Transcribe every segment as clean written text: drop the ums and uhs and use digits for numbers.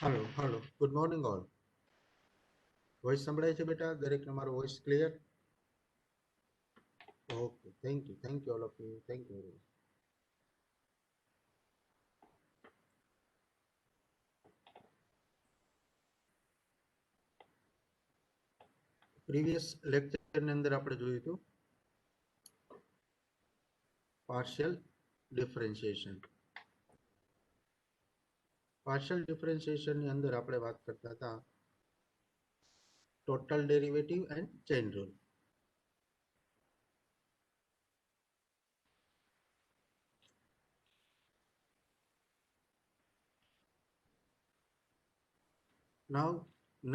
Hello hello good morning all voice संभળાય છે બેટા દરેકને મારો voice clear okay thank you all of you thank you very much previous લેક્ચરની અંદર આપણે જોયું હતું પાર્શિયલ ડિફરન્શિએશનની અંદર આપણે વાત કરતા હતા total derivative and chain rule. Now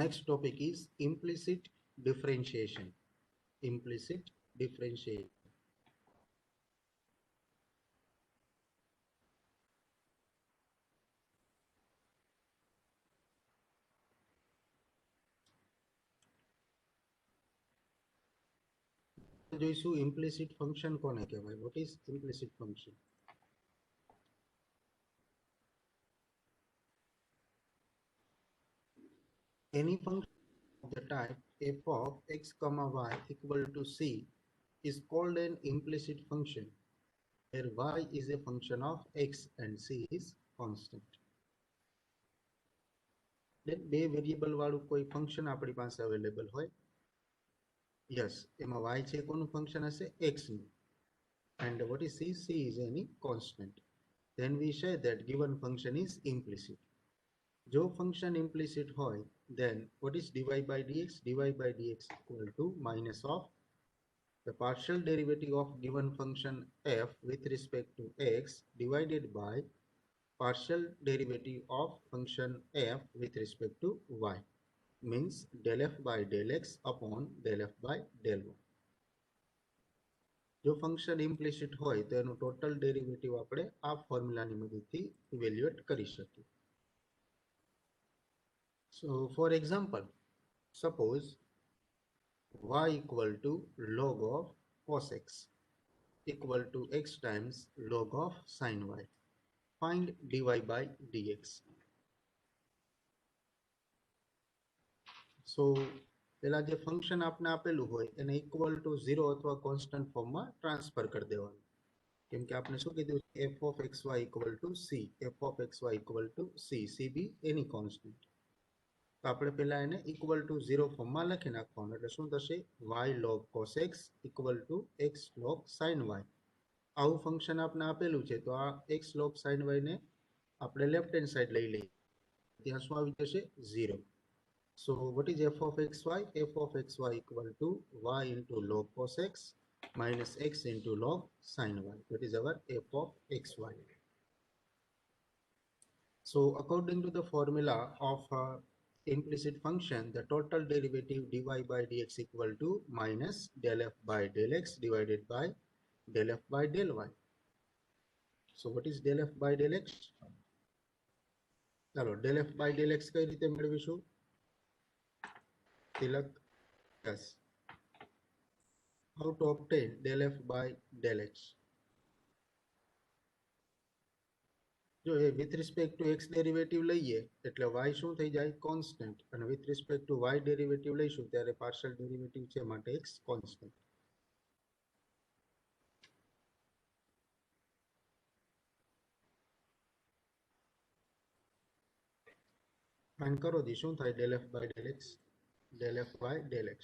next topic is implicit differentiation. Implicit differentiation. જોઈશું implicit function કોને કહેવાય. What is implicit function? Any function of the type f of x comma y equal to c is called an implicit function where y is a function of x and c is constant. Then બે variable વાળું કોઈ function આપણી પાસે available હોય. Yes, એમાં y છે કોનું function હશે? x નું. And what is c? C is any constant. Then we say that given function is implicit. જો ફંક્શન implicit હોય then what is dy by dx? Dy by dx equal to minus of the partial derivative of given function f with respect to x divided by partial derivative of function f with respect to y, means del f by del x upon del f by del y. જો function implicit હોય તો એનું total derivative આપણે આ ફોર્મ્યુલાની મદદથી evaluate કરી શકીએ. So for example, suppose y equal to log of cos x equal to x times log of sin y. Find dy by dx. So પેલા જે ફંક્શન આપણે આપેલું હોય એને ઇક્વલ ટુ 0 અથવા કોન્સ્ટન્ટ ફોર્મમાં ટ્રાન્સફર કરી દેવાનું. કેમ કે આપણે શું કીધું? f of xy equal to c. f of xy equal to c. c be any constant. તો આપણે પહેલા એને ઇક્વલ ટુ 0 ફોર્મમાં લખી નાખવાનું. એટલે શું થશે? y log cos x equal to x log sin y. આવું ફંક્શન આપણે આપેલું છે તો આ x log sin y ને આપણે લેફ્ટ હેન્ડ સાઈડ લઈ લઈએ. ત્યાં શું આવી જશે? 0. So what is f of xy? f of xy equal to y into log cos x minus x into log sin y. That is our f of xy. So according to the formula of implicit function, the total derivative dy by dx equal to minus del f by del x divided by del f by del y. So what is del f by del x? ચાલો del f by del x કઈ રીતે મેળવીશું? Tilak, yes. How to obtain del f by del x? જો એ with respect to x derivative લઈએ એટલે y શું થઈ જાય? કોન્સ્ટન્ટ. અને with respect to y derivative લઈશું ત્યારે પાર્શિયલ ડેરિવેટિવ છે માટે x કોન્સ્ટન્ટ. ફાઇન્ડ કરો દી શું થાય? del f by del x. del f by del x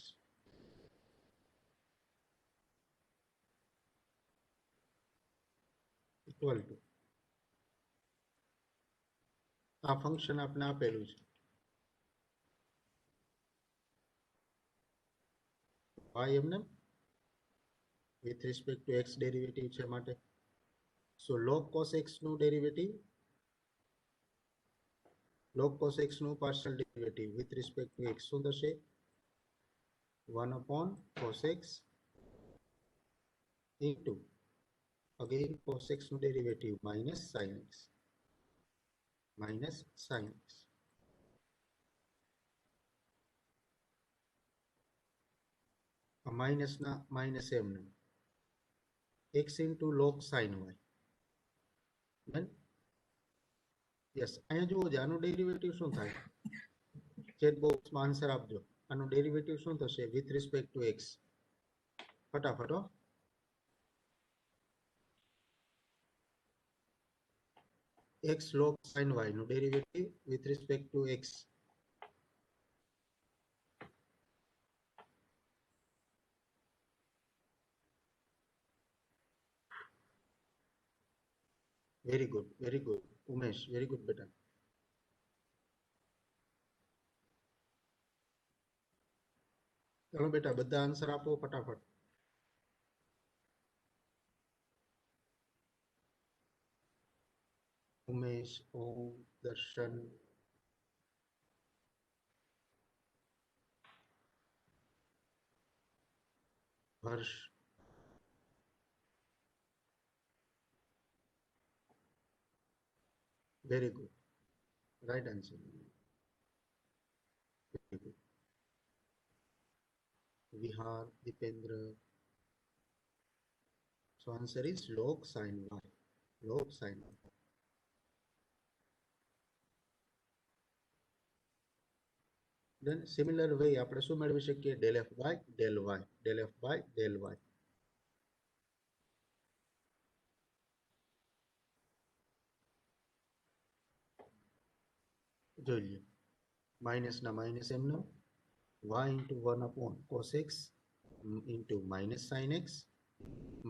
equal to આ ફંક્શન આપણે આપેલું છે y એમને with respect to x derivative છે માટે. So log cos x નું ડેરિવેટિવ, log cos x નું partial derivative with respect to x શું થશે? 1 upon cos x into again cos x નું derivative minus sin x. minus sin x. Minus ના minus એમને x into log sin y. Then yes, અહીંયા જુઓ જે આનું ડેરિવેટિવ શું થાય? ચેટ બોક્સમાં આન્સર આપજો. આનું ડેરિવેટિવ શું થશે with respect to x? ફટાફટ હો. x log sin y નું derivative with respect to x. Very good, very good. Umesh, very good beta. ચલો બેટા બધા આન્સર આપો ફટાફટ. ઉમેશ, ઓમ, દર્શન, હર્ષ, very good. Right answer. Very good. Vihar, Dipendra. So answer is log sin y. Log sin y. Then similar way આપણે શું મેળવી શકીએ? del f by del y. Del f by del y. જોઈ લ્યો. Minus ના minus એમનો y into 1 upon cos x into minus sin x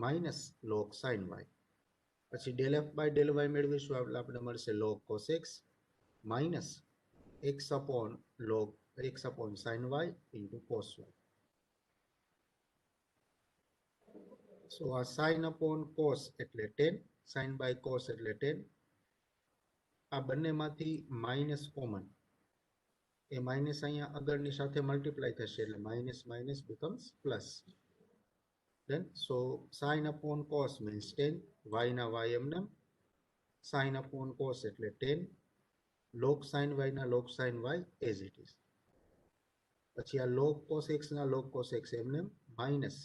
minus log sin y. પછી del f by del y મેળવીશું એટલે આપણે મળશે log cos x minus x upon log x upon sin y into cos y. So આ sin upon cos એટલે 10, sin by cos એટલે 10. આ બંનેમાંથી માઇનસ કોમન, એ માઇનસ અહીંયા આગળની સાથે મલ્ટીપ્લાય થશે એટલે minus minus becomes plus. Then so sin upon cos means 10, y ના y એમને, sin upon cos એટલે 10, log sin y ના log sin y as it is. પછી આ log cos x ના log cos x એમને માઇનસ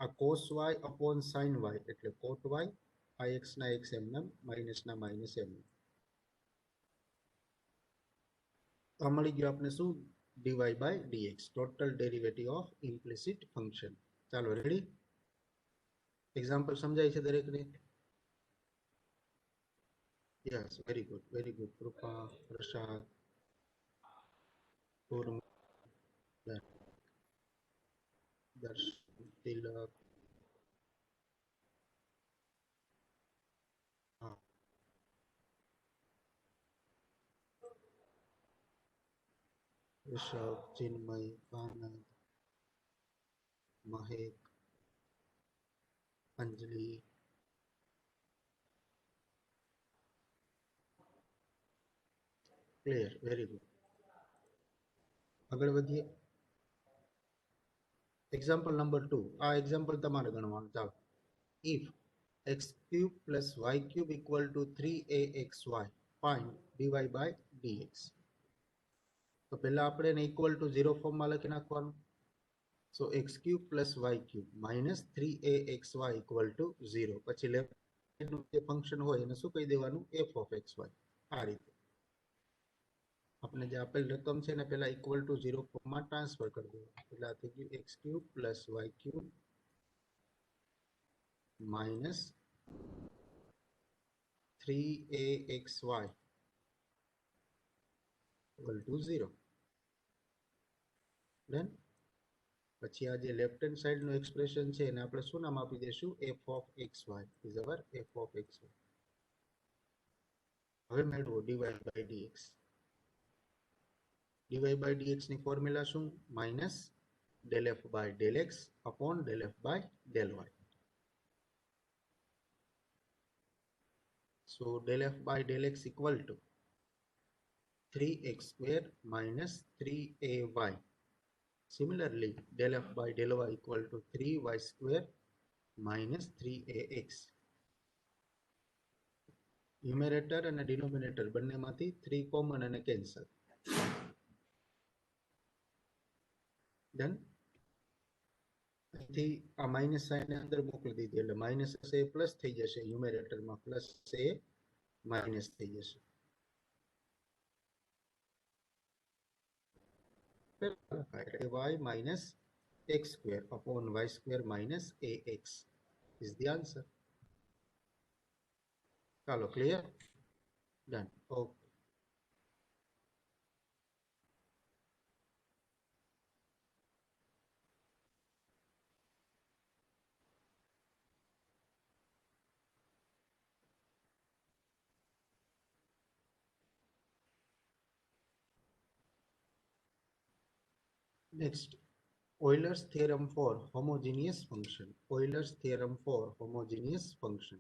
આ cos y upon sin y એટલે cot y, આ x ના x એમને માઇનસ ના માઇનસ એમને. તો મળી ગયો આપણે શું? dy by dx, total derivative of implicit function. ચાલો રેડી? એક્ઝામ્પલ સમજાય છે દરેકને? Yes, very good, very good. Kripa, Prasad, Purna, દર્શન, તિલક, ऋषभ, चिन्मय, आनंद, महक, अंजलि, क्लियर, वेरी गुड. આગળ વધીએ. Example number 2. આ એક્ઝામ્પલ તમારે ગણવાનું. ચાલો. if x cube plus y cube equal to 3axy, find dy by dx. તો પહેલા આપણે એને ઇક્વલ ટુ 0 ફોર્મમાં લખી નાખવાનું. સો x cube plus y cube minus 3axy equal to 0. પછી લેફ્ટ સાઈડનું જે ફંક્શન હોય એને શું કહી દેવાનું? f of xy. આ રીતે આપણે જે આપેલ રકમ છે ને પહેલા ઇક્વલ ટુ 0 ફોર્મમાં ટ્રાન્સફર કરી દેવાનું. એટલે આ થઈ ગયું x cube plus y cube minus 3axy equal to 0. Then પછી આ જે લેફ્ટ હેન્ડ સાઈડનું એક્સપ્રેશન છે એને આપણે શું નામ આપી દઈશું? f of xy is our f of xy. હવે મેળવો dy by dx. dy by dx ની ફોર્મ્યુલા શું? Minus del f by del x upon del f by del y. So del f by del x equal to 3x square minus 3ay. Similarly, del f by del y equal to 3y square minus 3ax. Numerator અને denominator બંનેમાંથી 3 common અને cancel. Then અહીંથી આ minus sign અંદર મોકલી દીધી એટલે minus હશે એ પ્લસ થઈ જશે, ન્યુમેરેટરમાં પ્લસ છે એ માઇનસ થઈ જશે. y minus x square upon y square minus ax is the answer. ચાલો clear, done, okay. Next, Euler's theorem for homogeneous function. Euler's theorem for homogeneous function.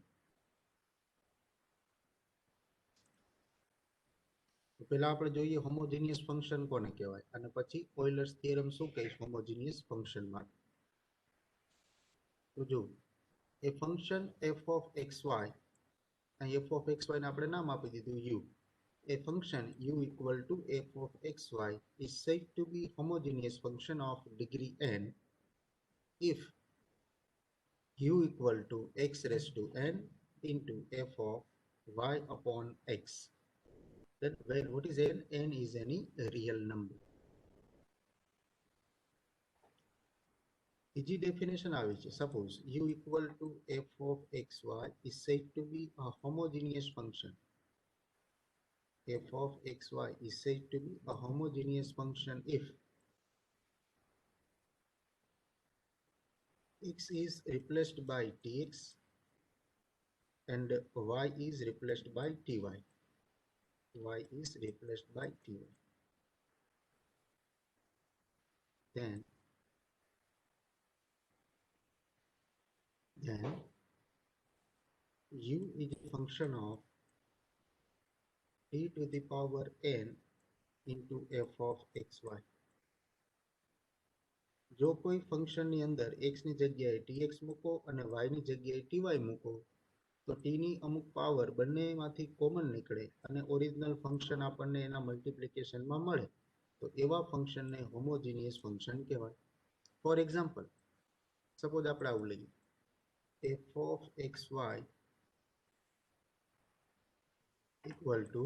પહેલા આપણે જોઈએ હોમોજીનિયસ ફંક્શન કોને કહેવાય અને પછી ઓઇલર્સ થિયરમ શું કહે છે હોમોજીનિયસ ફંક્શન માટે. તો જો એ ફંક્શન f of xy, અહીં f of xy ને આપણે નામ આપી દીધું u. A function u equal to f of xy is said to be homogeneous function of degree n if u equal to x raised to n into f of y upon x. Then where what is n? N is any real number. Easy definition આવે છે. Suppose u equal to f of xy is said to be a homogeneous function. F of xy is said to be a homogeneous function if x is replaced by tx and y is replaced by ty. Y is replaced by ty. Then u is a function of t to the power n into f of xy. જો કોઈ ફંક્શનની અંદર x ની જગ્યાએ tx મૂકો અને y ની જગ્યાએ ty મૂકો તો t ની અમુક પાવર બંનેમાંથી કોમન નીકળે અને ઓરિજિનલ ફંક્શન આપણને એના મલ્ટીપ્લિકેશનમાં મળે તો એવા ફંક્શનને હોમોજીનિયસ ફંક્શન કહેવાય. ફોર એક્ઝામ્પલ, સપોઝ આપણે આવું લઈએ f of xy equal to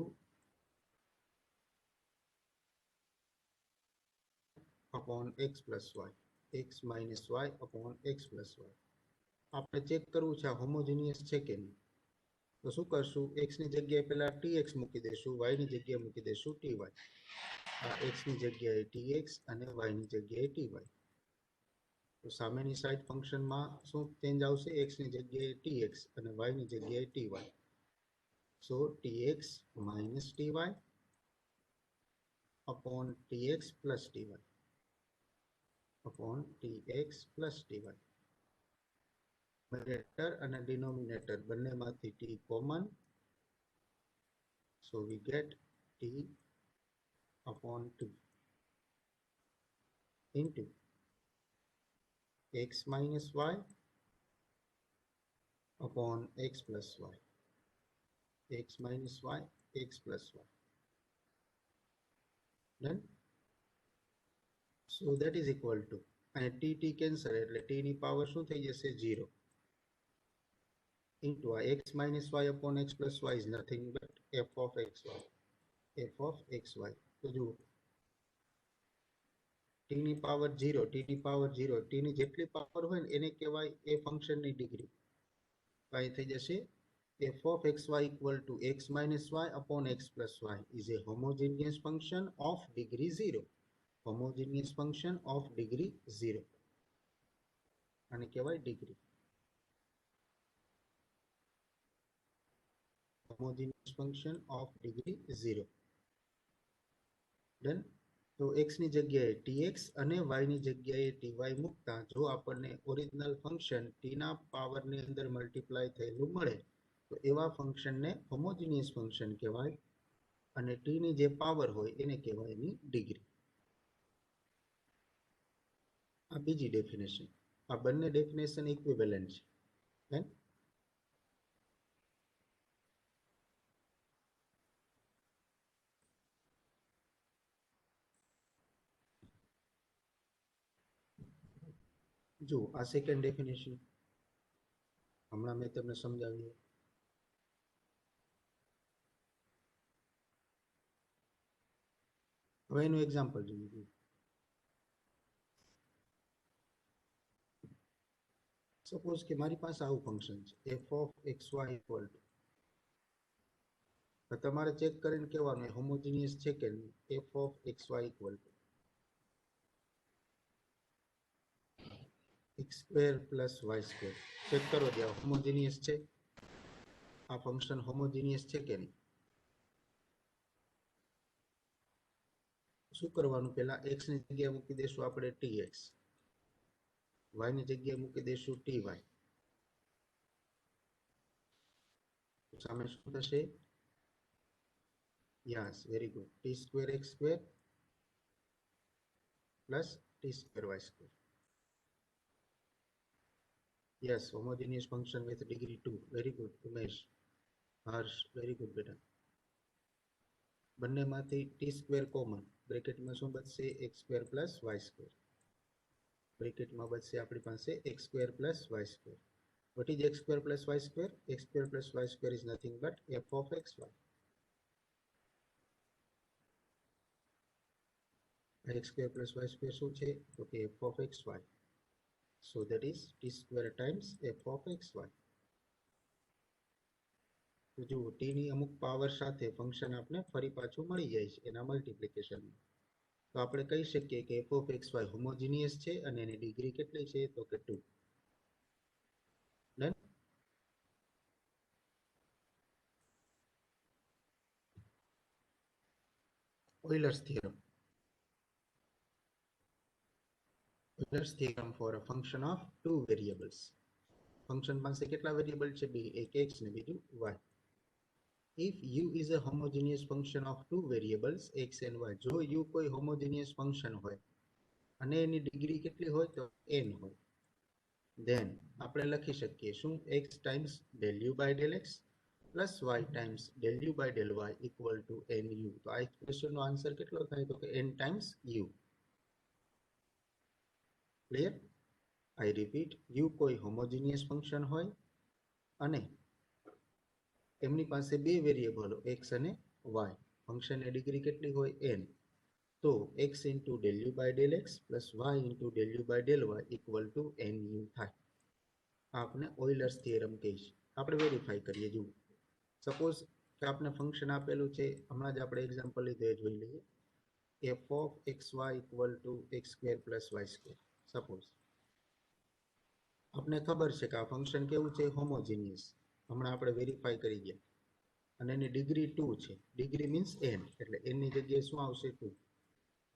upon x plus y, x minus y upon x plus y. આપણે ચેક કરવું છે આ હોમોજીનિયસ છે કે નહીં. તો શું કરશું, x ની જગ્યાએ પહેલા tx મૂકી દેશું, y ની જગ્યાએ મૂકી દેશું ty. આ x ની જગ્યાએ tx અને y ની જગ્યાએ ty. તો સામેની સાઈડ ફંક્શનમાં શું ચેન્જ આવશે, x ની જગ્યાએ tx અને y ની જગ્યાએ ty. So tx minus ty upon tx plus ty upon tx plus ty. Numerator and denominator બંનેમાંથી t common, so we get t upon 2 into x minus y upon x plus y, x minus y, x plus y. Done? So that is equal to, and t cancel એટલે t ની power શું થઈ જશે 0 into x minus y upon x plus y is nothing but f of xy, f of xy. તો જુઓ t ની power 0, t ની power 0, t ની જેટલી પાવર હોય ને એને કહેવાય એ ફંક્શનની ડિગ્રી. તો થઈ જશે f of xy equal to x minus y upon x plus y is a homogeneous function of degree 0. Homogeneous function of degree 0. આને કહેવાય degree. Homogeneous function of degree 0. Done? તો x ની જગ્યાએ tx અને y ની જગ્યાએ ty મૂકતા જો આપણને ઓરિજિનલ ફંક્શન t ના પાવરની અંદર મલ્ટીપ્લાય થયેલું મળે તો એવા ફંક્શનને હોમોજીનિયસ ફંક્શન કહેવાય અને t ની જે પાવર હોય એને કહેવાય એની ડિગ્રી. આ બીજી ડેફિનેશન. આ બંને ડેફિનેશન ઇક્વિવેલન્ટ છે. જો આ સેકન્ડ ડેફિનેશન હમણાં મેં તમને સમજાવ્યું. હવે એનું એક્ઝામ્પલ જોઈએ. સપોઝ કે મારી પાસે આવું ફંક્શન છે f of xy equal to, તમારે ચેક કરીને કહેવાનું હોમોજીનિયસ છે કે નહીં. f of xy equal to x square plus y square. Check કરો દે હોમોજીનિયસ છે, આ ફંક્શન હોમોજીનિયસ છે કે નહીં. શું કરવાનું, પહેલા x ની જગ્યાએ મૂકી દેશું આપણે tx, y ની જગ્યાએ મૂકી દેશું ty. સામે શું થશે? Yes, very good. t square x square plus t square y square. Yes, homogeneous function with degree 2. Very good Umesh, Harsh, very good બેટા. બંનેમાંથી t સ્ક્વેર કોમન, બ્રેકેટમાં શું બચશે? x square plus y square. બ્રેકેટમાં બચશે આપણી પાસે x square plus y square. What is x square plus y square? X square plus y square is nothing but f of xy. X square plus y square શું છે? તો કે f of xy. So that is t square times f of xy. તો જુઓ, t ની અમુક power સાથે function આપણે ફરી પાછું મળી જાય છે એના મલ્ટીપ્લિકેશન. તો આપણે કહી શકીએ કે f of xy હોમોજીનિયસ છે અને એની ડિગ્રી કેટલી છે? તો કે 2. Done. Euler's theorem. Euler's theorem for a function of two variables. Function પાસે કેટલા વેરિયેબલ છે? બે, એક x ને બીજું y. If u is a homogeneous function of two variables x and y, જો u કોઈ homogeneous function હોય અને એની ડિગ્રી કેટલી હોય? તો n હોય. then આપણે લખી શકીએ શું? x times del u by del x plus y times del u by del y equal to nu. તો આ એક્સપ્રેશનનો આન્સર કેટલો થાય? તો કે n times u. Clear? I repeat, u કોઈ હોમોજીનિયસ ફંક્શન હોય અને એમની પાસે બે વેરિયેબલો x અને y, ફંક્શનની ડિગ્રી કેટલી હોય? n. તો x into del u by del x plus y into del u by del y equal to nu થાય. આપણે ઓઇલર્સ થિયરમ કહીશું. આપણે વેરીફાઈ કરીએ. જુઓ, સપોઝ કે આપણે ફંક્શન આપેલું છે, હમણાં જ આપણે એક્ઝામ્પલ લીધું એ જોઈ લઈએ. f of xy equal to x square plus y square. Suppose આપણે ખબર છે કે આ ફંક્શન કેવું છે? હોમોજીનિયસ. હમણાં આપણે વેરીફાઈ કરી ગયા અને એની ડિગ્રી 2 છે. ડિગ્રી મીન્સ n, એટલે n ની જગ્યાએ શું આવશે? 2.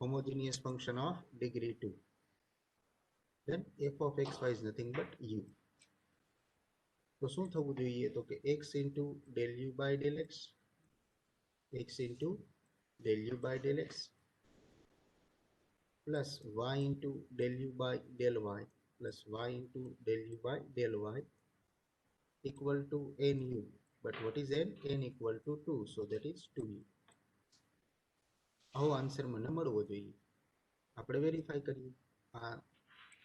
Homogeneous function of degree 2. then f of xy is nothing but u. તો શું થવું જોઈએ? તો કે x into del u by del x, x into del u by del x plus y into del u by del y plus y into del u by del y equal to nu. But what is n? n equal to 2. So that is 2u. આવો answer મને મળવો જોઈએ. આપણે verify કરીએ આ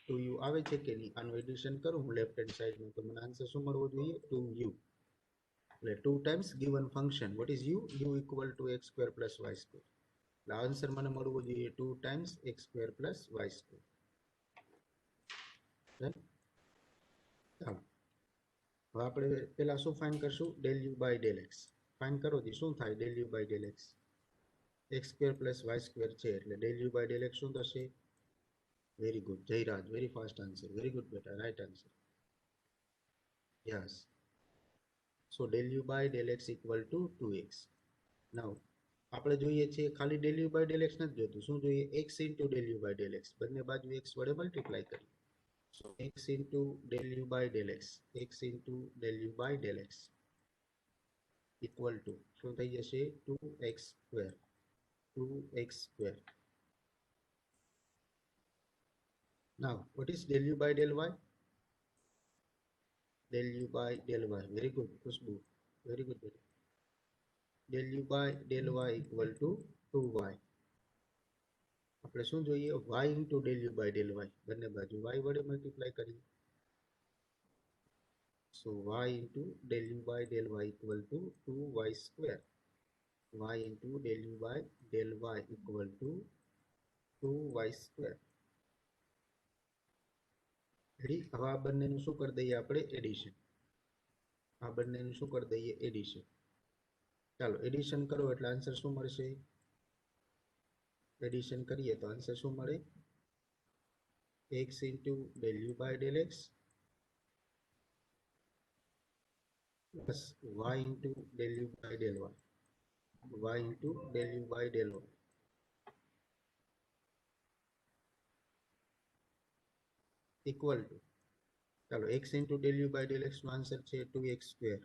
2u આવે છે કે નહીં. આનું એડિશન કરું હું લેફ્ટ હેન્ડ સાઈડમાં, તો મને આન્સર શું મળવો જોઈએ? 2u. એટલે 2 times given function what is u? u equal to x square plus y square. એટલે આન્સર મને મળવો જોઈએ 2 times x square plus y square. ચાલો, હવે આપણે પહેલા શું ફાઇન્ડ કરશું? del u by del x. Find કરો દી શું થાય? del u by del x, x square plus y square છે એટલે del u by del x શું થશે? Very good Jayraj, very fast answer. Very good બેટા, right answer. Yes. So del u by del x equal to 2x. now આપણે જોઈએ છે ખાલી del u by del x નથી જોતું, શું જોઈએ? x into del u by del x. બંને બાજુ x વડે મલ્ટીપ્લાય કરીએ. so x into del u by del x, x into del u by del x equal to શું થઈ જશે? 2x square, 2x square. now what is del u by del y? del u by del y. very good Khushbu, very good. del u by del y equal to 2y. આપણે આપણે શું જોઈએ y into del u by del y બંને બાજુ y વડે multiply કરીએ so y into del u by del y equal to 2y square y into del u by del y equal to 2y square ready હવે આ બંનેનું શું કરી દઈએ આપણે એડિશન આ બંનેનું શું કરી દઈએ એડિશન ચાલો એડિશન કરો એટલે આન્સર શું મળશે એડિશન કરીએ તો આન્સર શું મળે x into del u by del x plus y into del u by del y y into del u by del y equal to ચાલો x into del u by del x નો answer છે 2x square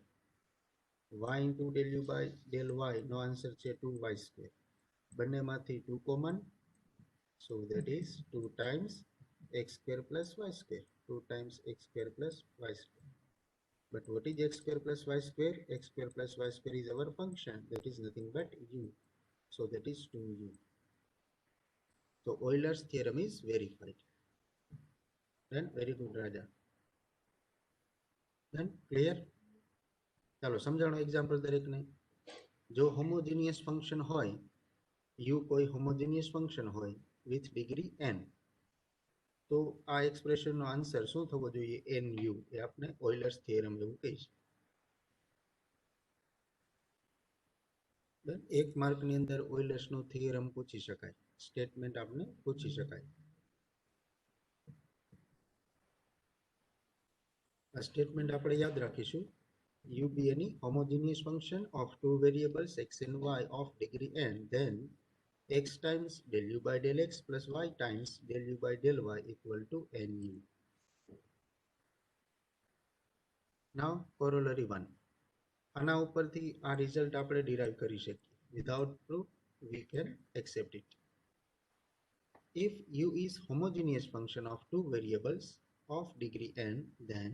y into del u by del y નો answer છે 2y square બંનેમાંથી 2 common so that is 2 times x square plus y square 2 times x square plus y square but what is x square plus y square x square plus y square is our function that is nothing but u so that is 2u so Euler's theorem is verified then very good Raja then clear ચાલો સમજાણો example દરેકને જો homogeneous function હોય u કોઈ homogeneous function હોય with degree n તો આ એક્સપ્રેશનનો answer શું થવો જોઈએ nu એ આપણે ઓઇલર્સ થિયરમ એવું કહીશું એક માર્કની અંદર ઓઇલર્સનો થિયરમ પૂછી શકાય સ્ટેટમેન્ટ આપણે પૂછી શકાય આ સ્ટેટમેન્ટ આપણે યાદ રાખીશું u be any homogeneous function of two variables x and y of degree n then x times del u by del x plus y times del u by del y equal to nu. Now corollary 1 આના ઉપરથી આ result આપણે derive કરી શકીએ without proof we can accept it if u is homogeneous function of two variables of degree n then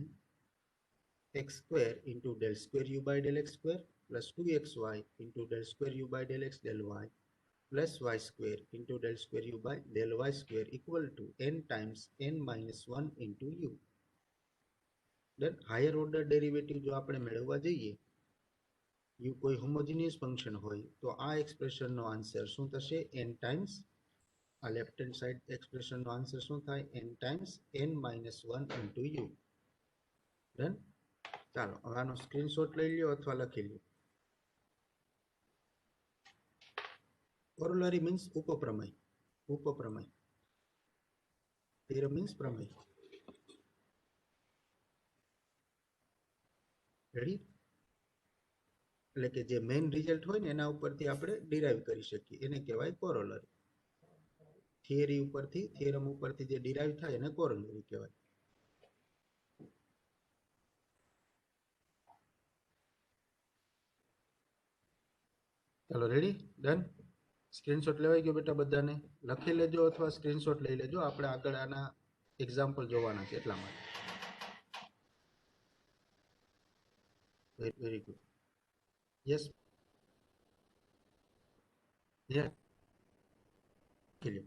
x square into del square u by del x square plus 2xy into del square u by del x del y plus y square into del square u by del y square equal to n times n minus 1 into u. Then higher order derivative જો આપણે મેળવવા જઈએ u કોઈ homogeneous function હોય તો આ એક્સપ્રેશનનો answer શું થશે n times આ લેફ્ટ હેન્ડ સાઈડ એક્સપ્રેશનનો આન્સર શું થાય n times n minus 1 into u. Then ચાલો હવે આનો સ્ક્રીનશોટ લઈ લ્યો અથવા લખી લ્યો corollary means ઉપપ્રમેય theorem means પ્રમેય રેડી એટલે કે જે મેઇન રિઝલ્ટ હોય ને એના ઉપરથી આપણે ડિરાઈવ કરી શકીએ એને કહેવાય corollary થિયરી ઉપરથી થિયરમ ઉપરથી જે ડિરાઈવ થાય એને corollary કહેવાય ચાલો રેડી ડન સ્ક્રીનશોટ લેવાઈ ગયો બેટા બધાને લખી લેજો અથવા સ્ક્રીનશોટ લઈ લેજો આપણે આગળ આના એક્ઝામ્પલ જોવાના છે એટલા માટે વેરી ગુડ યસ લખી લો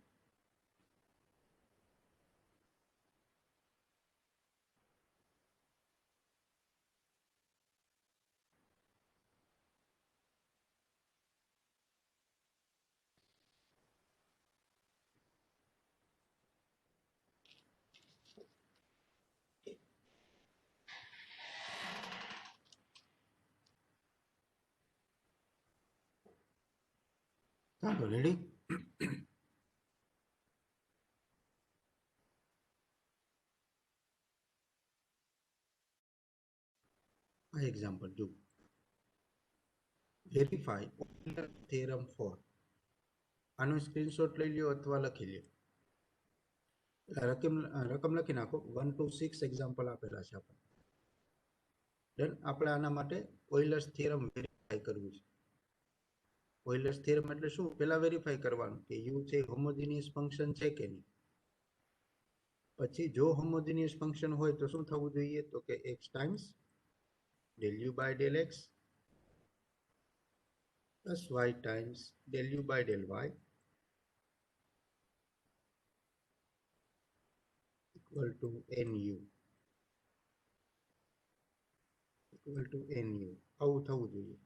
ચાલો રેડી આ એક્ઝામ્પલ જો વેરીફાઈ ઓઇલર થિયરમ 4 આનો સ્ક્રીનશોટ લઈ લ્યો અથવા લખી લ્યો રકમ લખી નાખો 1 to 6 એક્ઝામ્પલ આપેલા છે આપણે ડન આપણે આના માટે ઓઇલર્સ થિયરમ વેરીફાઈ કરવું છે ઓઇલર્સ થિયરમ એટલે શું પહેલા વેરીફાઈ કરવાનું કે u છે હોમોજીનિયસ ફંક્શન છે કે નહીં પછી જો હોમોજીનિયસ ફંક્શન હોય તો શું થવું જોઈએ તો કે x times del u by del x plus y times del u by del y equal to nu equal to nu આવું થવું જોઈએ.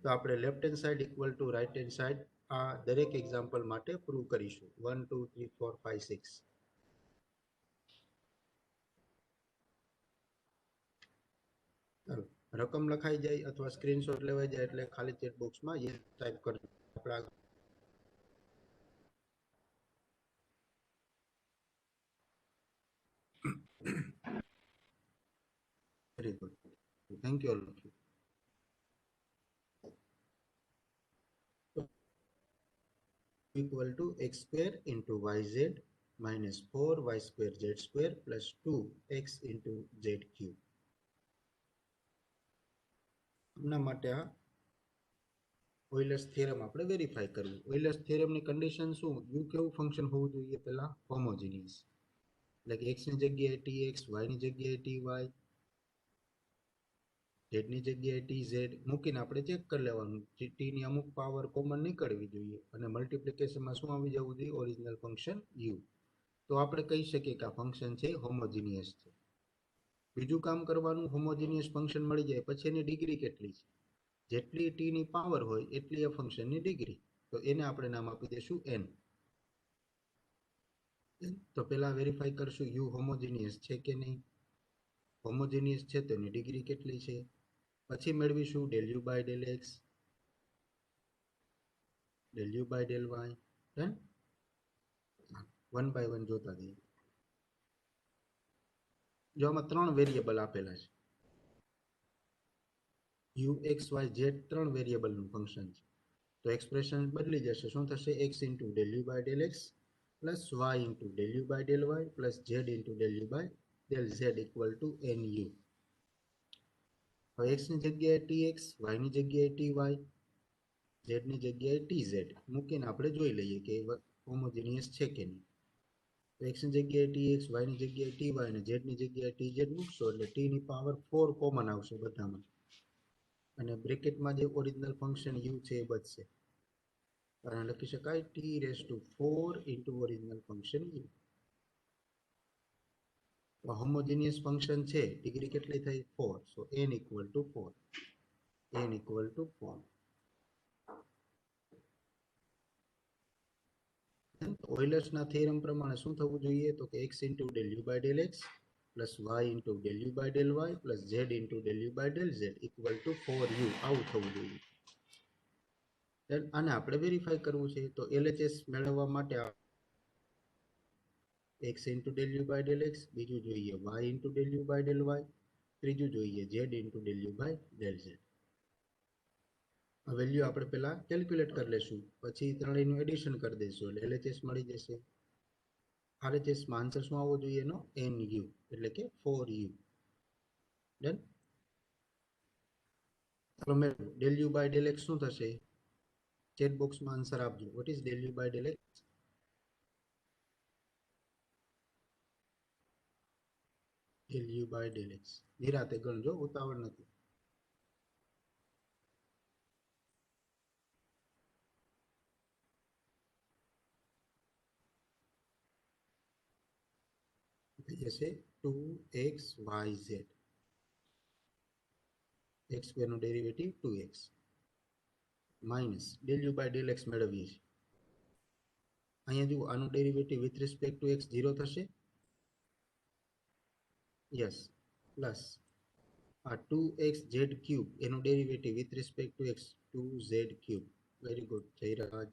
તો આપણે left hand side equal to right hand side આ દરેક એક્ઝામ્પલ માટે પ્રૂવ કરીશું. 1 2 3 4 5 6. ચાલો રકમ લખાઈ જાય અથવા સ્ક્રીનશોટ લેવાઈ જાય એટલે ખાલી ચેટ બોક્સમાં યસ ટાઈપ કરજો. આપણે very good, thank you all of you. Equal to x square into yz minus 4y square z square plus 2x into z cube. આમના માટે આ ઓઇલર્સ થિયરમ આપણે વેરીફાઈ કરવું. ઓઇલર્સ થિયરમની કન્ડિશન શું? યુ કેવું ફંક્શન હોવું જોઈએ? પહેલા હોમોજીનિયસ, એટલે કે x ની જગ્યાએ tx, y ની જગ્યાએ ty, z ની જગ્યાએ tz મૂકીને આપણે ચેક કરી લેવાનું. t ની અમુક પાવર કોમન નીકળવી જોઈએ અને મલ્ટીપ્લિકેશનમાં શું આવી જવું જોઈએ? Original function u. તો આપણે કહી શકીએ કે આ ફંક્શન છે હોમોજીનિયસ છે. બીજું કામ કરવાનું, હોમોજીનિયસ ફંક્શન મળી જાય પછી એની ડિગ્રી કેટલી છે? જેટલી t ની પાવર હોય એટલી એ ફંક્શનની ડિગ્રી. તો એને આપણે નામ આપી દઈશું n. તો પહેલા વેરીફાઈ કરશું u હોમોજીનિયસ છે કે નહીં. હોમોજીનિયસ છે તો એની ડિગ્રી કેટલી છે. પછી મેળવીશું del u by del x, del u by del y. Done. One by one જોતા જઈએ. જો આમાં ત્રણ વેરિયેબલ આપેલા છે, u x y z ત્રણ વેરિયેબલનું ફંક્શન છે, તો એક્સપ્રેશન બદલી જશે. શું થશે? x into del u by del x plus y into del u by del y plus z into del u by del z equal to nu. હવે x ની જગ્યાએ tx, y ની જગ્યાએ ty, z ની જગ્યાએ tz મૂકીને આપણે જોઈ લઈએ કે હોમોજીનિયસ છે કે નહીં. તો x ની જગ્યાએ tx, y ની જગ્યાએ ty અને z ની જગ્યાએ tz મૂકશો એટલે t ની પાવર 4 કોમન આવશે બધામાં, અને બ્રેકેટમાં જે ઓરિજિનલ ફંક્શન u છે એ બચશે. કારણ લખી શકાય t raised to 4 into original function u. Homogeneous function છે, ડિગ્રી કેટલી થઈ? 4. So n equal to 4. n equal to 4. ઓઇલર્સના થિયરમ પ્રમાણે શું થવું જોઈએ? તો કે x into del u by del x plus y into del u by del y plus z into del u by del z equal to 4u આવું થવું જોઈએ. આને આપણે વેરીફાઈ કરવું છે. તો LHS મેળવવા માટે x into del u by del x, બીજું જોઈએ y into del u by del y, ત્રીજું જોઈએ z into del u by del z. આ વેલ્યુ આપણે પહેલા કેલ્ક્યુલેટ કરી લેશું, પછી ત્રણેયનું એડિશન કરી દઈશું એટલે LHS મળી જશે. RHS માં આન્સર શું આવવો જોઈએ એનો? NU, એટલે કે 4u. ડન. ચાલો મેળવો del u by del x શું થશે? ચેટ બોક્સમાં આન્સર આપજો. What is del u by del x? del u by del x નિરાતે ગણજો, ઉતાવળ નથી. થઈ જશે 2xyz. x સ્ક્વેરનું derivative 2x minus del u by del x મેળવીએ છીએ. અહીંયા જુઓ, આનું derivative with respect to x 0 થશે. યસ. પ્લસ આ 2xz ક્યુબ એનું derivative with respect to x 2z cube. Very good Jayraj,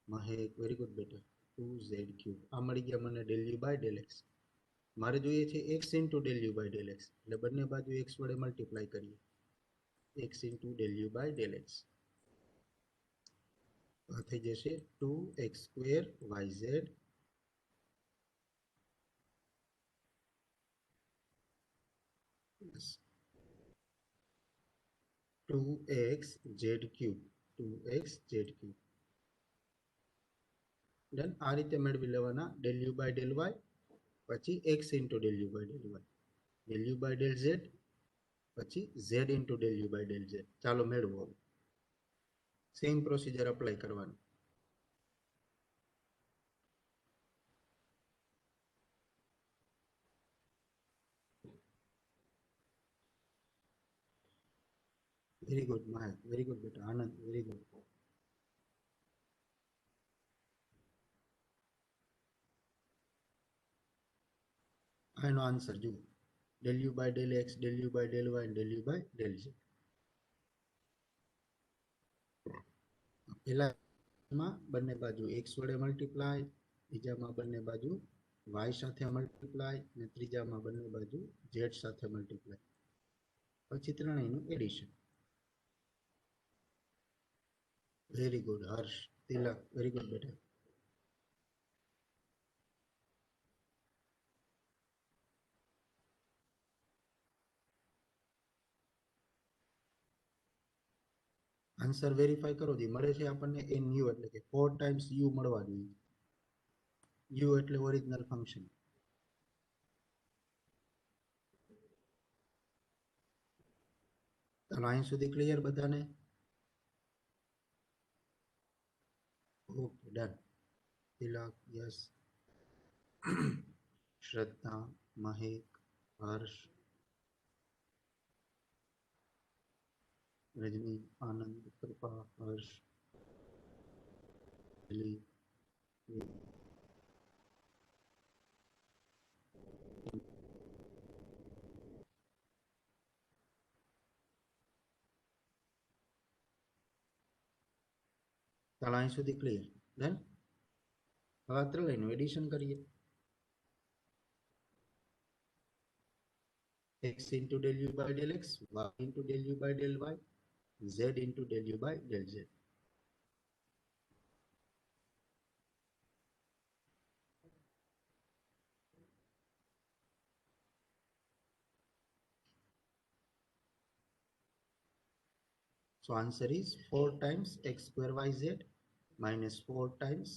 Mahek, very good બેટા. 2z ક્યુબ આ મળી ગયા મને del u by del x. મારે જોઈએ છે x into del u by del x, એટલે બંને બાજુ x વડે મલ્ટીપ્લાય કરીએ. x into del u by del x આ થઈ જશે 2x square yz plus 2xz cube, 2xz cube. Done. આ રીતે મેળવી લેવાના del u by del y, પછી x into del u by del y, del u by del z, પછી z into del u by del z. ચાલો મેળવો. Same procedure apply કરવાનું. Very good महक, very good बेटा आनंद, very good. આનો answer જુઓ, del u by del x, del u by del y, del u by del z. પહેલામાં બંને બાજુ x વડે મલ્ટીપ્લાય, બીજામાં બંને બાજુ y સાથે મલ્ટીપ્લાય અને ત્રીજામાં બંને બાજુ z સાથે મલ્ટીપ્લાય, પછી ત્રણેયનું એડિશન. વેરી ગુડ હર્ષ, તિલક, વેરી ગુડ બેટા. આન્સર વેરીફાઈ કરો જે મળે છે આપણને એન યુ, એટલે કે 4 ટાઈમ્સ યુ મળવા જોઈએ. યુ એટલે ઓરિજિનલ ફંક્શન. ચાલો અહીં સુધી ક્લિયર બધાને? Okay done. તિલક યસ, શ્રદ્ધા, મહેક, હર્ષ, રજની, આનંદ, કૃપા, હર્ષ, લી, ચાલો અહીં સુધી ક્લિયર ડન. હવે આ ત્રણેયનું એડિશન કરીએ. x into del u by del x, y into del u by del y, z into del u by del z. So answer is 4 times x square yz minus 4 times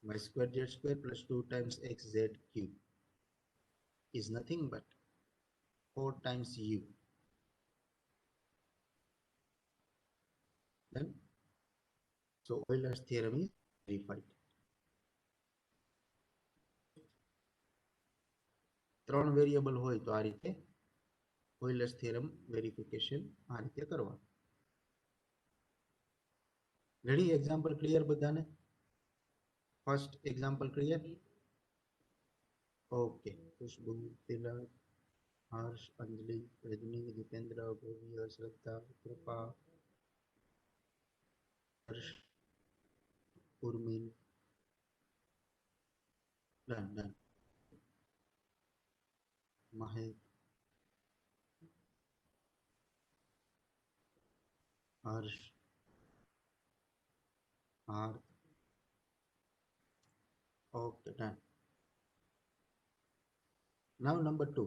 y square z square plus 2 times xz cube is nothing but 4 times u. Then, so Euler's theorem is verified. ત્રણ variable હોય તો આ રીતે Euler's theorem verification આ રીતે કરવાનું. Ready? Example clear બધાને? First example clear? Okay. Khushbu, Tilak, Harsh, Anjali, Rajni, Jitendra, Bhavya, Shraddha, Kripa, Harsh, Urmil. Done done. Mahek, Harsh, Hard. Okay, done. Now number 2.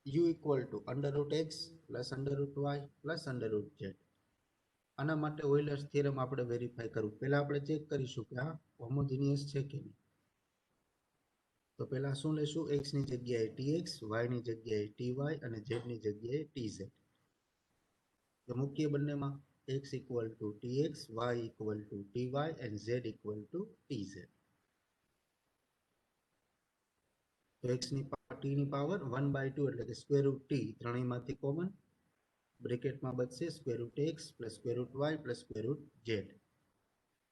U equal to under root x plus under root y plus under root z. આના માટે ઓઇલર્સ થિયરમ આપણે verify કરવું. પહેલા આપણે ચેક કરીશું કે આ હોમોજીનિયસ છે કે નહીં. તો પહેલા શું લેશું? x ની જગ્યાએ tx, y ની જગ્યાએ ty અને z ની જગ્યાએ tz. તો મૂકીએ બંનેમાં. x equal to tx, y equal to ty and z equal to tz. તો x ની t ની પાવર 1/2 એટલે કે સ્ક્વેર રૂટ t ત્રણેયમાંથી કોમન, બ્રેકેટમાં બચશે square root x plus square root y plus square root z.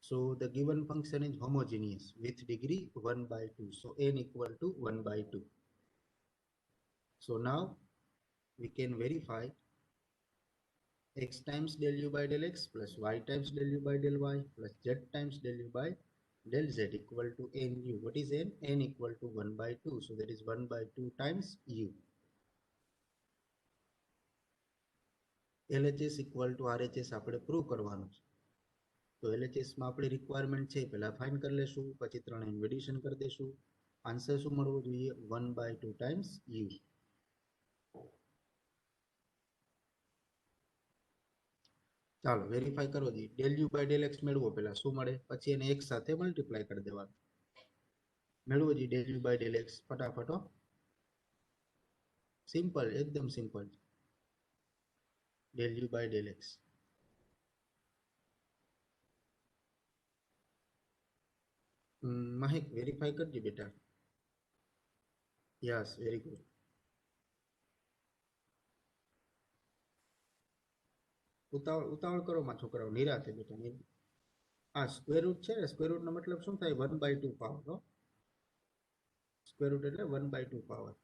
So the given function is homogeneous with degree 1/2. So n equal to 1/2. So now we can verify x times del u by del x plus y times del u by del y plus z times del u by del z equal to nu. What is n? N equal to 1/2. So that is 1/2 times u. LHS equal to RHS આપણે prove કરવાનું છે. તો LHS માં આપણી requirement છે પહેલા find કરી લેશું, પછી ત્રણેયનું એડિશન કરી દેશું. આન્સર શું મળવો જોઈએ? 1/2 times u. ચાલો વેરીફાઈ કરો જી. del u by del x મેળવો પહેલા શું મળે, પછી એને x સાથે મલ્ટીપ્લાય કરી દેવાનું. મેળવો જી del u by del x ફટાફટ. સિમ્પલ, એકદમ simple. del u by del x. Mahek verify કરજો બેટા. Yes, very good. ઉતાવળ કરો માં છોકરાઓ, નિરાતે બેટા. આ સ્ક્વેર રૂટ છે ને, સ્ક્વેર રૂટ નો મતલબ શું થાય? 1/2 પાવર. સ્ક્વેર રૂટ એટલે 1/2 પાવર.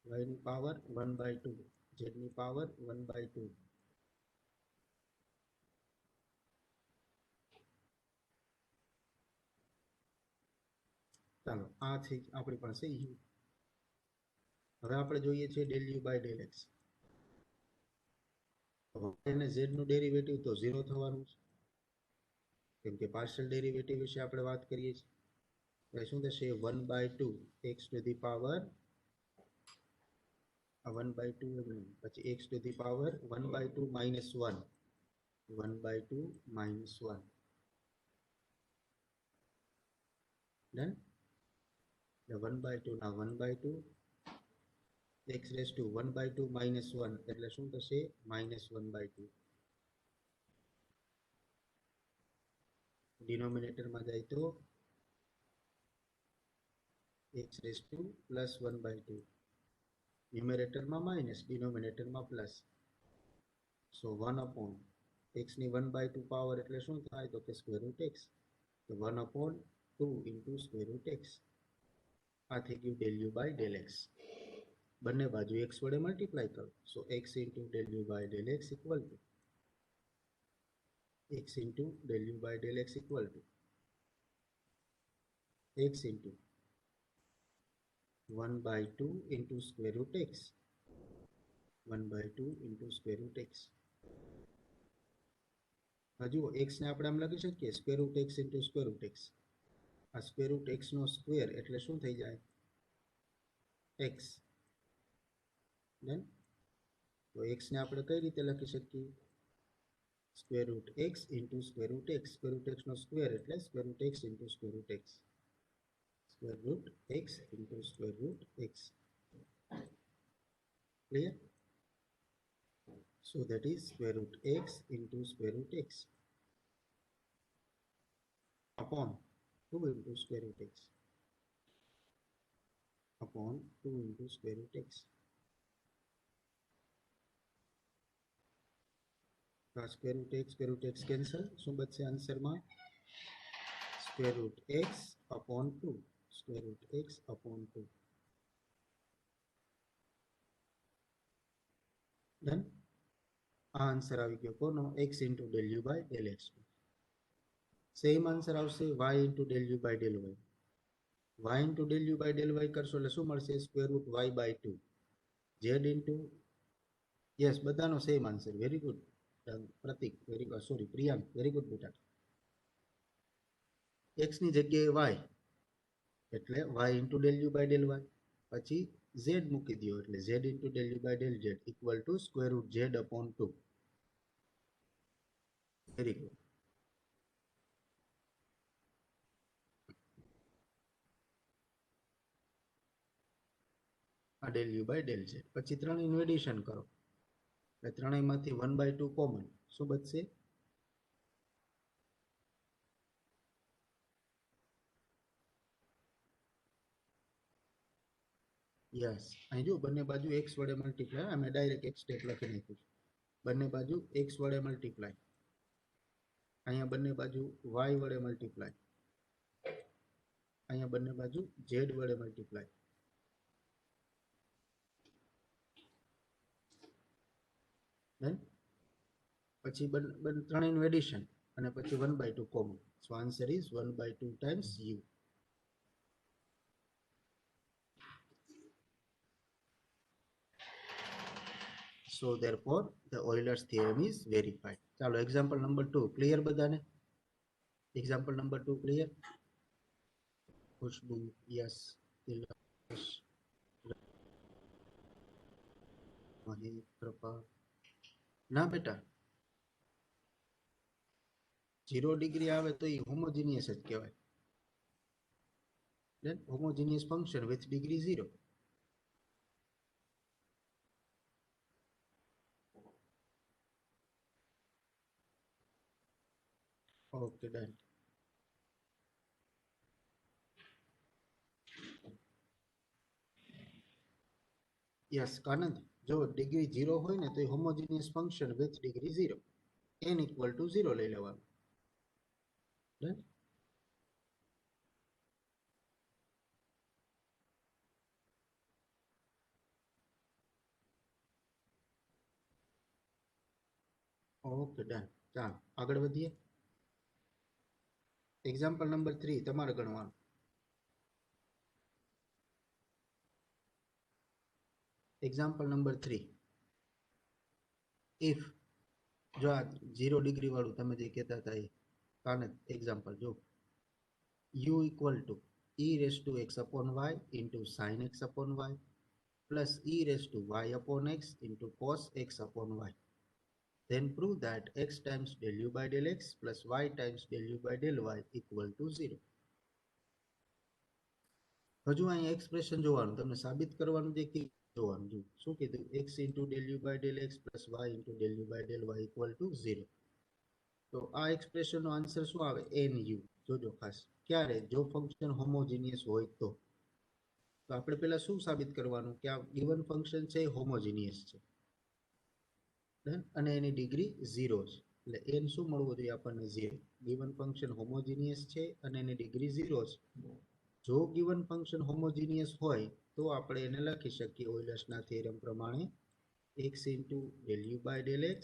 y ની પાવર 1/2, z ની પાવર 1/2. ચાલો, આ છે આપણી પાસે u. હવે આપણે જોઈએ છે del u by del x. અને z નું ડેરિવેટિવ તો 0 થવાનું છે, કેમ કે પાર્શિયલ ડેરિવેટિવ વિશે આપણે વાત કરીએ છીએ. એટલે શું થશે? 1/2 x to the power 1/2, પછી x to the power 1/2 minus 1, 1/2 minus 1. Done? The 1/2 ના 1/2 x raised to 1/2 minus 1 એટલે શું થશે? minus 1/2. ડિનોમિનેટરમાં જાય તો x raised to plus 1/2. ન્યુમેરેટરમાં માઇનસ, ડિનોમિનેટરમાં પ્લસ. સો 1 upon x ની 1/2 પાવર એટલે શું થાય? તો કે સ્ક્વેર રૂટ x. તો 1 upon 2 into square root x. આ થઈ ગયું del u by del x. બંને બાજુ x વડે મલ્ટીપ્લાય કરો. સો x into del u by del x equal to x into del u by del x equal to x into 1/2 into square root x. 1/2 into square root x. હજુ x ને આપણે આમ લખી શકીએ square root x into square root x. આ square root x નો square એટલે શું થઈ જાય? x. ડન? તો x ને આપણે કઈ રીતે લખી શકીએ? square root x into square root x. square root x નો સ્ક્વેર એટલે square root x into square root x. square root x into square root x. Clear? So that is square root x into square root x upon 2 into square root x upon 2 into square root x. Square root x cancel. શું બચશે આન્સરમાં? square root x upon 2. square root x upon 2. Done? આ answer આવી ગયો કોનો? x into del u by del x. Same answer આવશે y into del u by del y. y into del u by del y કરશો એટલે શું મળશે? square root y by 2. z into, yes, બધાનો same answer. Very good Pratik, very good, sorry Priyank, very good બેટા. x ની જગ્યાએ y એટલે y into del u by del y. પછી z મૂકી દો એટલે z into del u by del z equal to square root z upon 2. Very good. આ del u by del z. પછી ત્રણેયનું એડિશન કરો એટલે ત્રણેયમાંથી 1/2 કોમન. શું બચશે? યસ, અહીં જો બંને બાજુ x વડે મલ્ટીપ્લાય. અમે ડાયરેક્ટ x સ્ટેપ લખી નાખ્યું. બંને બાજુ x વડે મલ્ટીપ્લાય. અહીંયા બંને બાજુ y વડે મલ્ટીપ્લાય. અહીંયા બંને બાજુ z વડે મલ્ટીપ્લાય. પછી ત્રણેયનું એડિશન અને પછી 1/2 common. So answer is 1/2 times u. So therefore the Euler's theorem is verified. ચાલો example number 2 clear બધાને? example number 2 clear? ખુશ્બુ, yes, તિલક, મહેશ, કૃપા. ના બેટા, 0 ડિગ્રી આવે તો એ હોમોજીનિયસ જ કહેવાય. then homogeneous function with degree 0. okay, done. Yes Anand, જો ડિગ્રી 0 હોય ને તો એ homogeneous function with degree 0, n equal to 0 લઈ લેવાનું. Done? Okay done. ચાલો આગળ વધીએ. એક્ઝામ્પલ નંબર 3 તમારે ગણવાનું. એક્ઝામ્પલ નંબર 3, ઇફ, જો આ 0 ડિગ્રી વાળું તમે જે કહેતા હતા એ કાને એક્ઝામ્પલ જો, u equal two e raise to x upon y into sin x upon y plus e raise to y upon x into cos x upon y. Then prove that x times del u by del x plus y times del u by del y equal to 0. હજુ અહીં expression જોવાનું, તમને સાબિત કરવાનું જે કે જોવાનું જો શું કીધું, x into del u by del x plus y into del u by del y equal to 0. તો આ એક્સપ્રેશનનો આન્સર શું આવે, nu. જોજો ખાસ, ક્યારે, જો ફંક્શન હોમોજીનિયસ હોય તો આપણે પહેલા શું સાબિત કરવાનું કે આ ગિવન ફંક્શન છે એ હોમોજીનિયસ છે. અને એની ડિગ્રી 0 છે, એટલે n શું મળવું જોઈએ આપણને 0. ગિવન ફંક્શન હોમોજીનિયસ છે અને એની ડિગ્રી 0 છે. જો ગિવન ફંક્શન હોમોજીનિયસ હોય તો આપણે એને લખી શકીએ ઓઇલર્સના થિયરમ પ્રમાણે x into del u by del x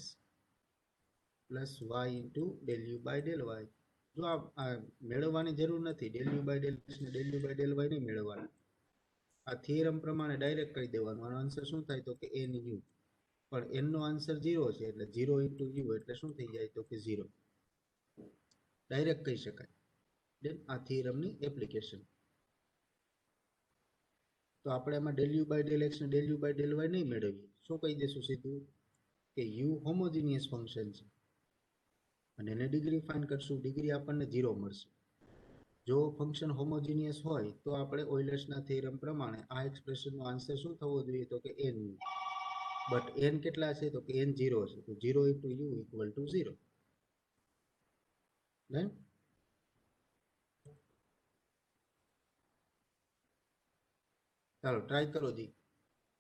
plus y into del u by del y. જો આ મેળવવાની જરૂર નથી, del u by del x ને del u by del y નહીં મેળવવાના, આ થિયરમ પ્રમાણે ડાયરેક્ટ કહી દેવાનું. આનો આન્સર શું થાય તો કે nu. પણ n નો આન્સર 0 છે એટલે 0 into u એટલે શું થઈ જાય તો કે 0. ડાયરેક્ટ કહી શકાય. દેન આ થિયરમની એપ્લિકેશન. તો આપણે એમાં del u by del x ને del u by del y નહીં મેળવીએ, શું કહી દેશું સીધું કે u હોમોજીનિયસ ફંક્શન છે અને એને ડિગ્રી ફાઇન્ડ કરશું, ડિગ્રી આપણને 0 મળશે. જો ફંક્શન હોમોજીનિયસ હોય તો આપણે ઓઇલર્સના થિયરમ પ્રમાણે આ એક્સપ્રેશનનો આન્સર શું થવો જોઈએ તો કે nu. બટ n કેટલા છે તો કે n 0 છે, તો 0 into u equal to 0. Right? ચાલો ટ્રાય કરો જી,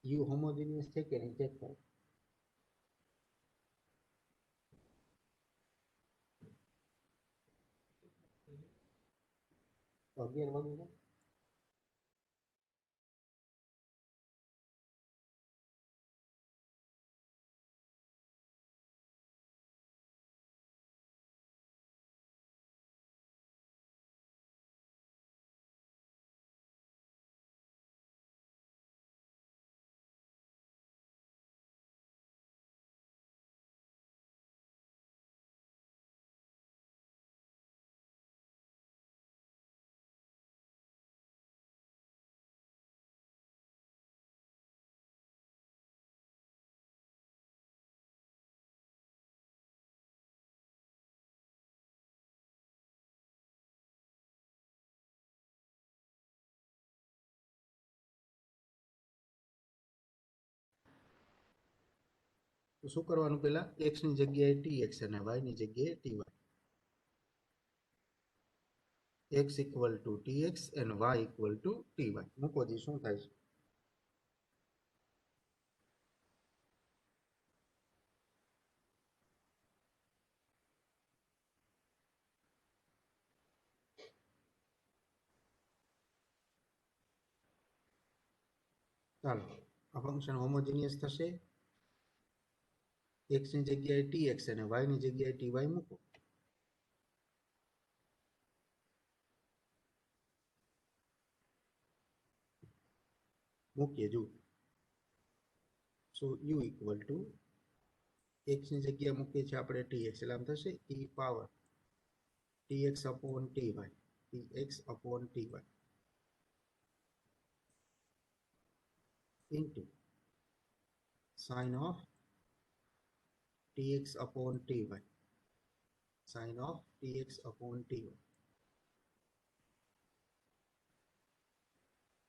u હોમોજીનિયસ છે કે નહીં ચેક કરો. 11 વાગે છે. તો શું કરવાનું, પહેલા x ની જગ્યાએ tx અને y ની જગ્યાએ ty. x equal to tx and y equal to ty. મૂકો જી શું થાય છે. ચાલો આ ફંક્શન હોમોજીનિયસ થશે. x ની જગ્યાએ tx અને y ની જગ્યાએ ty મૂકો. મૂકીએ જો. સો u ઇક્વલ ટુ x ની જગ્યાએ મૂકીએ છીએ આપણે tx, એટલે આમ થશે e power tx upon ty, tx upon ty into sin of tx upon ty, sin of tx upon ty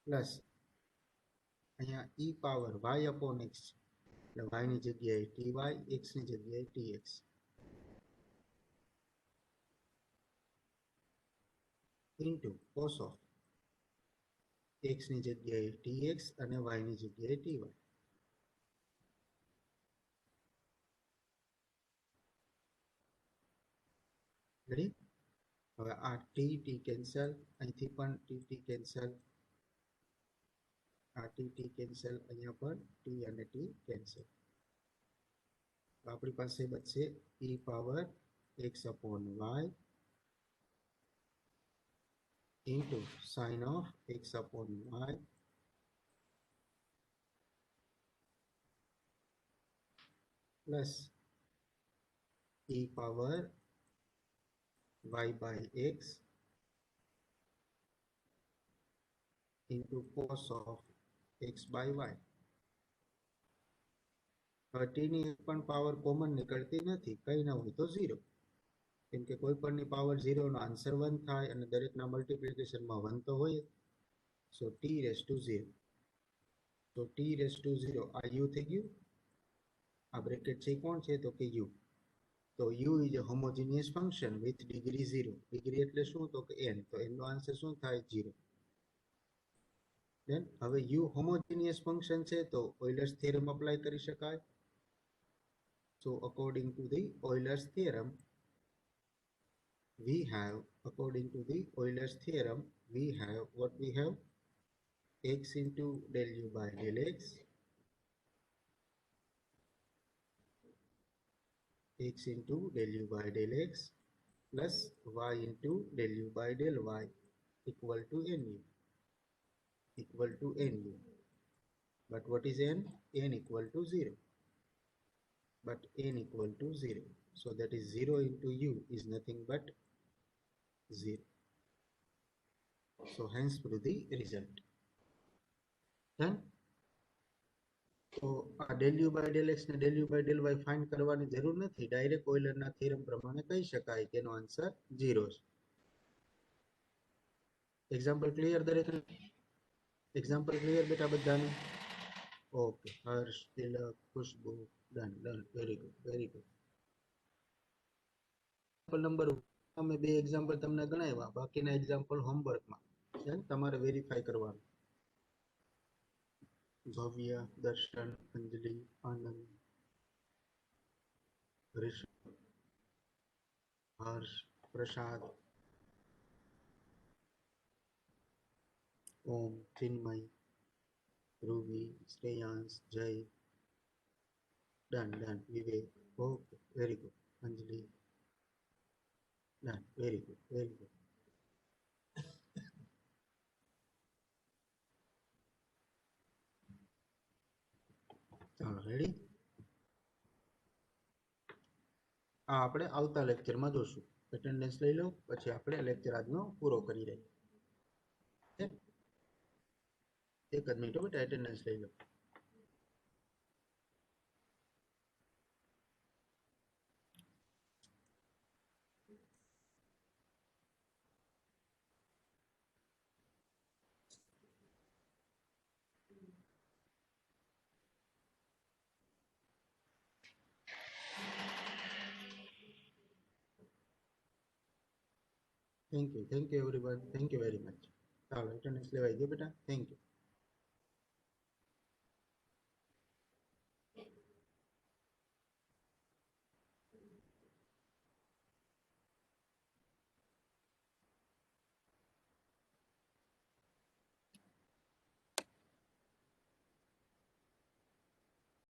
plus અહીંયા e power y upon x છે, એટલે y ની જગ્યાએ ty, x ની જગ્યાએ tx into cos of x ની જગ્યાએ tx અને y ની જગ્યાએ ty. રેડી? હવે આ ટી કેન્સલ, અહીંથી પણ ટી કેન્સલ, આ ટી કેન્સલ, અહીંયા પણ ટી અને ટી કેન્સલ. આપણી પાસે બચશે e power x upon y into sin of x upon y plus e power y by x into cos of x by y. હવે t ની પણ પાવર કોમન નીકળતી નથી, કઈ ના હોય તો 0, કેમ કે કોઈ પણની પાવર 0 નો આન્સર 1 થાય અને દરેકના મલ્ટીપ્લિકેશનમાં 1 તો હોય. સો t રેઝ ટુ 0. તો t રેઝ ટુ 0 આ u થઈ ગયું. આ બ્રેકેટ છે કોણ છે તો કે u. તો u is a homogeneous function with degree 0. Degree એટલે શું તો કે n. તો n નો આન્સર શું થાય 0. દેન હવે u હોમોજીનિયસ ફંક્શન છે તો ઓઇલર્સ થિયરમ અપ્લાય કરી શકાય. So according to the Euler's theorem, we have what we have x into del u by del x, x into del u by del x plus y into del u by del y equal to nu. But what is n? n equal to 0. But n equal to 0. So that is 0 into u is nothing but 0. So hence for the result. Done? તો આ del u by del x ને del u by del y find કરવાની જરૂર નથી, direct ઓઇલરના theorem પ્રમાણે કહી શકાય કે એનો આન્સર 0 છે. એક્ઝામ્પલ ક્લિયર દરેકને? એક્ઝામ્પલ ક્લિયર બેટા બધાને? Okay, Harsh, Tilak, Khushbu, done, very good. Example number અમે 2 એક્ઝામ્પલ તમને ગણાવ્યા, બાકીના એક્ઝામ્પલ હોમવર્કમાં તમારે વેરીફાઈ કરવાનું. Bhavya, Darshan, Anjali, Anand, Rishabh, Harsh, Prasad, Om, Chinmay, Ruby, Shreyansh, Jay, done, Vivek, okay, very good. Anjali, done, very good. ચાલો રેડી? આ આપણે આવતા લેક્ચરમાં જોશું. એટેન્ડન્સ લઈ લો, પછી આપણે લેક્ચર આજનો પૂરો કરી રહી. એક જ મિનિટ બેટા, એટેન્ડન્સ લઈ લો. Thank you everyone. Thank you very much. ચાલો એટેન્ડન્સ લેવાઈ ગયો બેટા. Thank you.